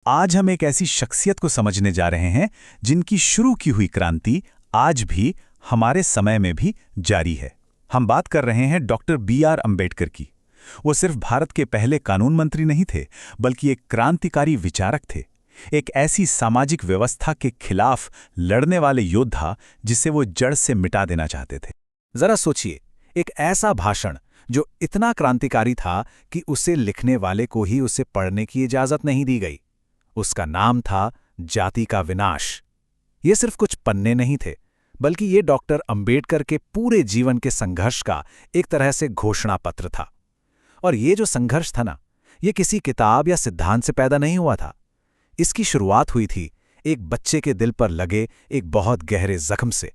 आज हम एक ऐसी शख्सियत को समझने जा रहे हैं जिनकी शुरू की हुई क्रांति आज भी हमारे समय में भी जारी है। हम बात कर रहे हैं डॉक्टर बी.आर. अंबेडकर की। वो सिर्फ भारत के पहले कानून मंत्री नहीं थे, बल्कि एक क्रांतिकारी विचारक थे। एक ऐसी सामाजिक व्यवस्था के खिलाफ लड़ने वाले योद्धा जिसे वो जड़ से मिटा देना चाहते थे। जरा सोचिए, एक ऐसा भाषण जो इतना क्रांतिकारी था कि उसे लिखने वाले को ही उसे पढ़ने की इजाजत नहीं दी गई। उसका नाम था जाति का विनाश। ये सिर्फ कुछ पन्ने नहीं थे, बल्कि ये डॉक्टर अंबेडकर के पूरे जीवन के संघर्ष का एक तरह से घोषणा पत्र था। और ये जो संघर्ष था ना, ये किसी किताब या सिद्धांत से पैदा नहीं हुआ था। इसकी शुरुआत हुई थी एक बच्चे के दिल पर लगे एक बहुत गहरे जख्म से।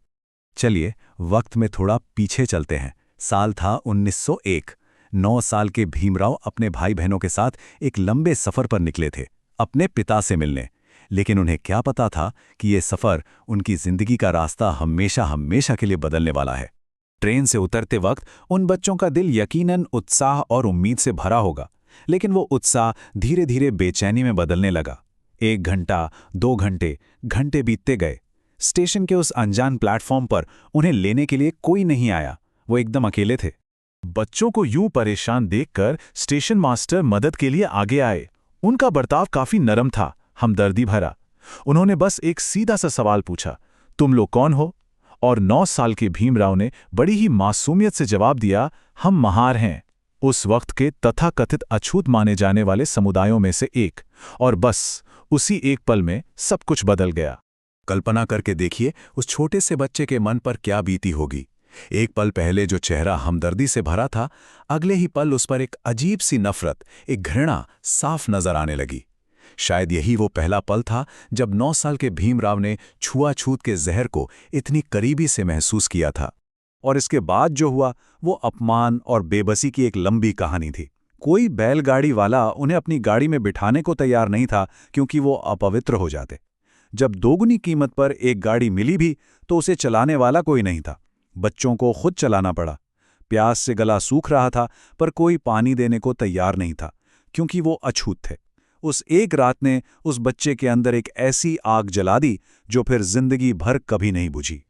चलिए वक्त में थोड़ा पीछे चलते हैं। साल था 1901। 9 साल के भीमराव अपने भाई बहनों के साथ एक लंबे सफर पर निकले थे, अपने पिता से मिलने। लेकिन उन्हें क्या पता था कि ये सफर उनकी जिंदगी का रास्ता हमेशा हमेशा के लिए बदलने वाला है। ट्रेन से उतरते वक्त उन बच्चों का दिल यकीनन उत्साह और उम्मीद से भरा होगा, लेकिन वो उत्साह धीरे धीरे बेचैनी में बदलने लगा। 1 घंटा, 2 घंटे, घंटे बीतते गए। स्टेशन के उस अनजान प्लेटफॉर्म पर उन्हें लेने के लिए कोई नहीं आया। वो एकदम अकेले थे। बच्चों को यूं परेशान देखकर स्टेशन मास्टर मदद के लिए आगे आए। उनका बर्ताव काफी नरम था, हमदर्दी भरा। उन्होंने बस एक सीधा सा सवाल पूछा, तुम लोग कौन हो? और 9 साल के भीमराव ने बड़ी ही मासूमियत से जवाब दिया, हम महार हैं, उस वक्त के तथाकथित अछूत माने जाने वाले समुदायों में से एक। और बस उसी एक पल में सब कुछ बदल गया। कल्पना करके देखिए उस छोटे से बच्चे के मन पर क्या बीती होगी। एक पल पहले जो चेहरा हमदर्दी से भरा था, अगले ही पल उस पर एक अजीब सी नफरत, एक घृणा साफ नजर आने लगी। शायद यही वो पहला पल था जब 9 साल के भीमराव ने छुआछूत के जहर को इतनी करीबी से महसूस किया था। और इसके बाद जो हुआ वो अपमान और बेबसी की एक लंबी कहानी थी। कोई बैलगाड़ी वाला उन्हें अपनी गाड़ी में बिठाने को तैयार नहीं था, क्योंकि वो अपवित्र हो जाते। जब दोगुनी कीमत पर एक गाड़ी मिली भी तो उसे चलाने वाला कोई नहीं था। बच्चों को खुद चलाना पड़ा। प्यास से गला सूख रहा था, पर कोई पानी देने को तैयार नहीं था, क्योंकि वो अछूत थे। उस एक रात ने उस बच्चे के अंदर एक ऐसी आग जला दी जो फिर जिंदगी भर कभी नहीं बुझी।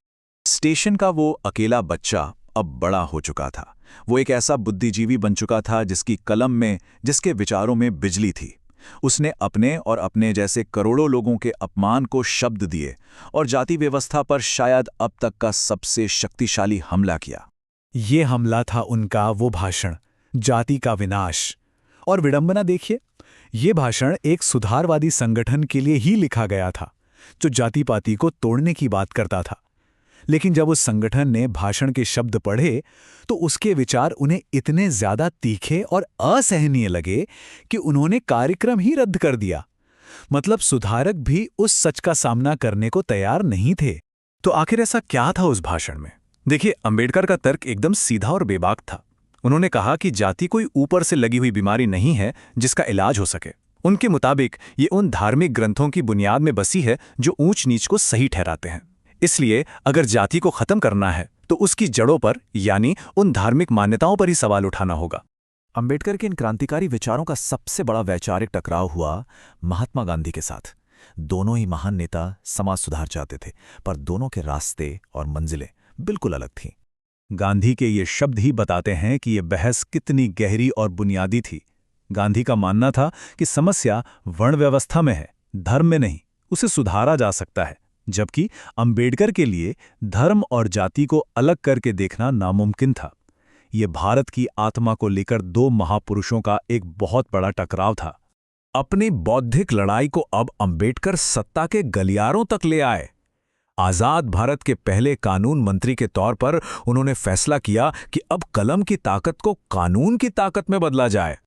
स्टेशन का वो अकेला बच्चा अब बड़ा हो चुका था। वो एक ऐसा बुद्धिजीवी बन चुका था जिसकी कलम में, जिसके विचारों में बिजली थी। उसने अपने और अपने जैसे करोड़ों लोगों के अपमान को शब्द दिए और जाति व्यवस्था पर शायद अब तक का सबसे शक्तिशाली हमला किया। ये हमला था उनका वो भाषण, जाति का विनाश। और विडंबना देखिए, ये भाषण एक सुधारवादी संगठन के लिए ही लिखा गया था, जो जाति पाति को तोड़ने की बात करता था। लेकिन जब उस संगठन ने भाषण के शब्द पढ़े तो उसके विचार उन्हें इतने ज्यादा तीखे और असहनीय लगे कि उन्होंने कार्यक्रम ही रद्द कर दिया। मतलब सुधारक भी उस सच का सामना करने को तैयार नहीं थे। तो आखिर ऐसा क्या था उस भाषण में? देखिए, अंबेडकर का तर्क एकदम सीधा और बेबाक था। उन्होंने कहा कि जाति कोई ऊपर से लगी हुई बीमारी नहीं है जिसका इलाज हो सके। उनके मुताबिक ये उन धार्मिक ग्रंथों की बुनियाद में बसी है जो ऊंच नीच को सही ठहराते हैं। इसलिए अगर जाति को खत्म करना है तो उसकी जड़ों पर, यानी उन धार्मिक मान्यताओं पर ही सवाल उठाना होगा। अंबेडकर के इन क्रांतिकारी विचारों का सबसे बड़ा वैचारिक टकराव हुआ महात्मा गांधी के साथ। दोनों ही महान नेता समाज सुधार चाहते थे, पर दोनों के रास्ते और मंजिलें बिल्कुल अलग थीं। गांधी के ये शब्द ही बताते हैं कि ये बहस कितनी गहरी और बुनियादी थी। गांधी का मानना था कि समस्या वर्ण व्यवस्था में है, धर्म में नहीं। उसे सुधारा जा सकता है। जबकि अंबेडकर के लिए धर्म और जाति को अलग करके देखना नामुमकिन था। ये भारत की आत्मा को लेकर 2 महापुरुषों का एक बहुत बड़ा टकराव था। अपनी बौद्धिक लड़ाई को अब अंबेडकर सत्ता के गलियारों तक ले आए। आजाद भारत के पहले कानून मंत्री के तौर पर उन्होंने फैसला किया कि अब कलम की ताकत को कानून की ताकत में बदला जाए।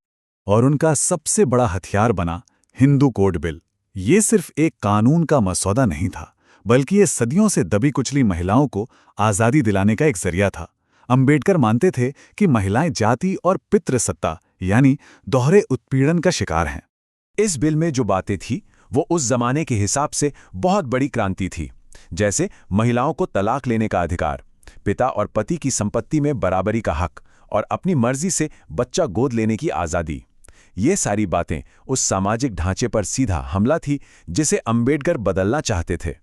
और उनका सबसे बड़ा हथियार बना हिंदू कोड बिल। ये सिर्फ एक कानून का मसौदा नहीं था, बल्कि ये सदियों से दबी कुचली महिलाओं को आज़ादी दिलाने का एक जरिया था। अंबेडकर मानते थे कि महिलाएं जाति और पितृसत्ता यानी दोहरे उत्पीड़न का शिकार हैं। इस बिल में जो बातें थी वो उस जमाने के हिसाब से बहुत बड़ी क्रांति थी, जैसे महिलाओं को तलाक लेने का अधिकार, पिता और पति की संपत्ति में बराबरी का हक और अपनी मर्जी से बच्चा गोद लेने की आज़ादी। ये सारी बातें उस सामाजिक ढांचे पर सीधा हमला थी जिसे अंबेडकर बदलना चाहते थे।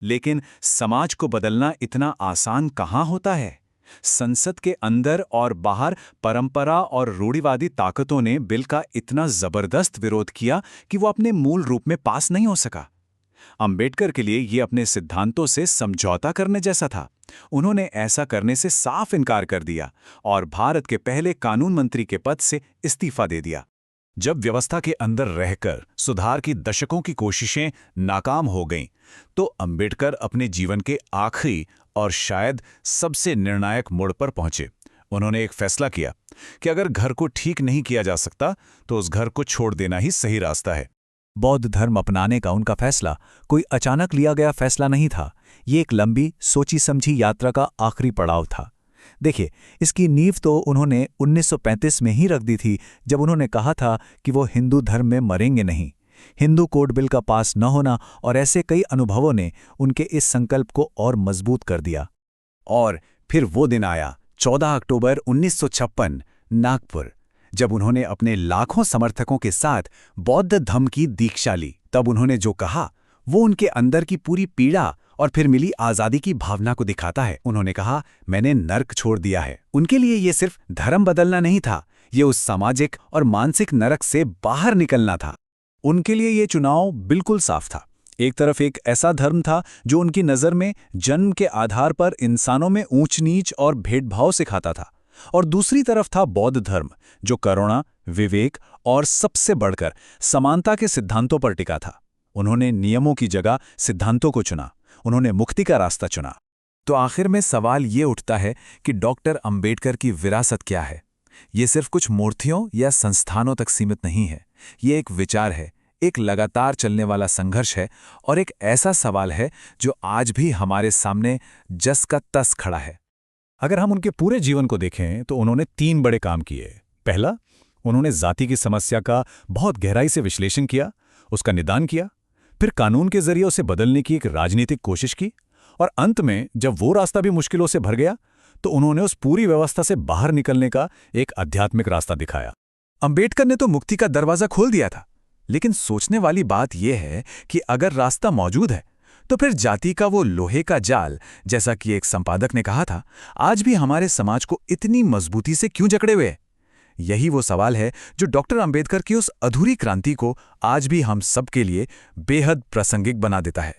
लेकिन समाज को बदलना इतना आसान कहाँ होता है? संसद के अंदर और बाहर परंपरा और रूढ़िवादी ताकतों ने बिल का इतना जबरदस्त विरोध किया कि वो अपने मूल रूप में पास नहीं हो सका। अंबेडकर के लिए ये अपने सिद्धांतों से समझौता करने जैसा था। उन्होंने ऐसा करने से साफ इनकार कर दिया और भारत के पहले कानून मंत्री के पद से इस्तीफा दे दिया। जब व्यवस्था के अंदर रहकर सुधार की दशकों की कोशिशें नाकाम हो गईं, तो अंबेडकर अपने जीवन के आखिरी और शायद सबसे निर्णायक मोड़ पर पहुंचे। उन्होंने एक फैसला किया कि अगर घर को ठीक नहीं किया जा सकता तो उस घर को छोड़ देना ही सही रास्ता है। बौद्ध धर्म अपनाने का उनका फैसला कोई अचानक लिया गया फैसला नहीं था। ये एक लंबी सोची समझी यात्रा का आखिरी पड़ाव था। देखिए, इसकी नींव तो उन्होंने 1935 में ही रख दी थी, जब उन्होंने कहा था कि वो हिंदू धर्म में मरेंगे नहीं। हिंदू कोड बिल का पास न होना और ऐसे कई अनुभवों ने उनके इस संकल्प को और मजबूत कर दिया। और फिर वो दिन आया, 14 अक्टूबर 1956, नागपुर, जब उन्होंने अपने लाखों समर्थकों के साथ बौद्ध धम्म की दीक्षा ली। तब उन्होंने जो कहा वो उनके अंदर की पूरी पीड़ा और फिर मिली आज़ादी की भावना को दिखाता है। उन्होंने कहा, मैंने नर्क छोड़ दिया है। उनके लिए ये सिर्फ धर्म बदलना नहीं था, ये उस सामाजिक और मानसिक नरक से बाहर निकलना था। उनके लिए ये चुनाव बिल्कुल साफ था। एक तरफ एक ऐसा धर्म था जो उनकी नज़र में जन्म के आधार पर इंसानों में ऊंच नीच और भेदभाव सिखाता था, और दूसरी तरफ था बौद्ध धर्म जो करुणा, विवेक और सबसे बढ़कर समानता के सिद्धांतों पर टिका था। उन्होंने नियमों की जगह सिद्धांतों को चुना, उन्होंने मुक्ति का रास्ता चुना। तो आखिर में सवाल ये उठता है कि डॉक्टर अंबेडकर की विरासत क्या है? ये सिर्फ कुछ मूर्तियों या संस्थानों तक सीमित नहीं है। ये एक विचार है, एक लगातार चलने वाला संघर्ष है और एक ऐसा सवाल है जो आज भी हमारे सामने जस का तस खड़ा है। अगर हम उनके पूरे जीवन को देखें तो उन्होंने 3 बड़े काम किए। पहला, उन्होंने जाति की समस्या का बहुत गहराई से विश्लेषण किया, उसका निदान किया, फिर कानून के जरिए उसे बदलने की एक राजनीतिक कोशिश की, और अंत में जब वो रास्ता भी मुश्किलों से भर गया तो उन्होंने उस पूरी व्यवस्था से बाहर निकलने का एक आध्यात्मिक रास्ता दिखाया। अंबेडकर ने तो मुक्ति का दरवाजा खोल दिया था, लेकिन सोचने वाली बात यह है कि अगर रास्ता मौजूद है तो फिर जाति का वो लोहे का जाल, जैसा कि एक संपादक ने कहा था, आज भी हमारे समाज को इतनी मजबूती से क्यों जकड़े हुए? यही वो सवाल है जो डॉक्टर अंबेडकर की उस अधूरी क्रांति को आज भी हम सब के लिए बेहद प्रासंगिक बना देता है।